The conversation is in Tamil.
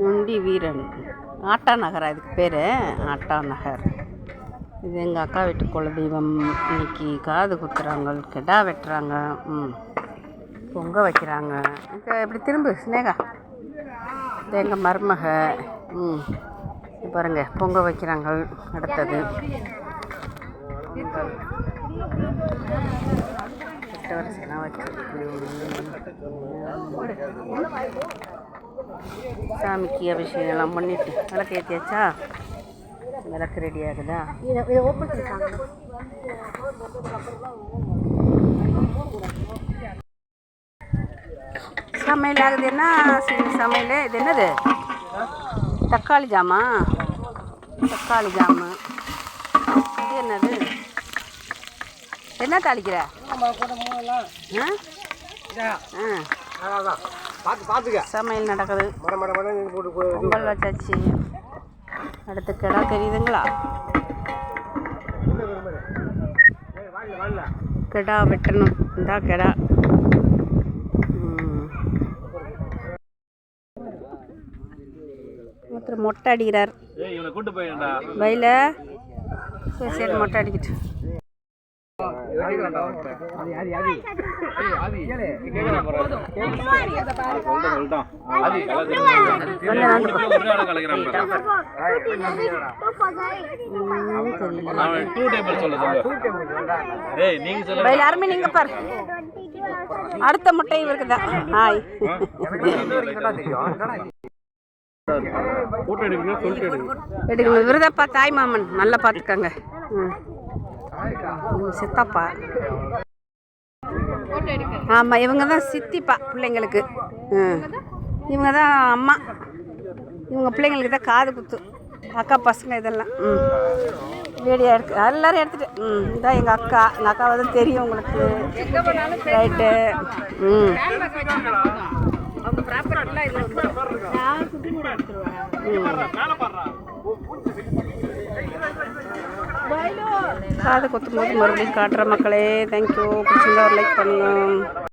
நொண்டி வீரன் ஆட்டா நகரா இதுக்கு பேர் ஆட்டா நகர். இது எங்கள் அக்கா வீட்டு குலதெய்வம். இன்னைக்கு காது குத்துறாங்க, கெடா வெட்டுறாங்க, பொங்க வைக்கிறாங்க. இப்படி திரும்ப ஸ்னேகா இது எங்கள் மருமக. பாருங்க பொங்க வைக்கிறாங்க. அடுத்தது வரிசைலாம் வச்சிருக்கு. சாமிக்கு அபிஷேகம்லாம் பண்ணிட்டு விளக்கு ஏற்றியாச்சா? விளக்கு ரெடி ஆகுதா? சமையல் ஆகுது. என்ன சமையல்? இது என்னது? தக்காளி ஜாமா. தக்காளி ஜாமு. இது என்னது? என்ன தாளிக்கிற? சமையல் நடக்குது. பொங்கல் வச்சாச்சு. அடுத்து கெடா தெரியுதுங்களா? கெடா வெட்டணும். இந்தா கெடா. ஒருத்தர் மொட்டை அடிக்கிறார் வயல. சரி மொட்டை அடிக்கிட்டு யாருமே நீங்க பாரு. அடுத்த முட்டை இவருக்கு தான். ஹாய். எடுக்கணும். இவருதாப்பா தாய் மாமன். நல்லா பார்த்துக்கங்க. சித்தாப்பா. ஆமாம், இவங்க தான் சித்திப்பா பிள்ளைங்களுக்கு. இவங்க தான் அம்மா. இவங்க பிள்ளைங்களுக்கு தான் காது குத்து. அக்கா பசங்க இதெல்லாம் வீடியோ எடுத்து எல்லோரும் எடுத்துகிட்டு. இதான் எங்கள் அக்கா. எங்கள் அக்காவை தான் தெரியும் உங்களுக்கு. ரைட்டு. காது குத்தும் போது மறுபடியும் காட்டுற மக்களே. தேங்க்யூ. பிடிச்சிருந்தா ஒரு லைக் பண்ணுங்க.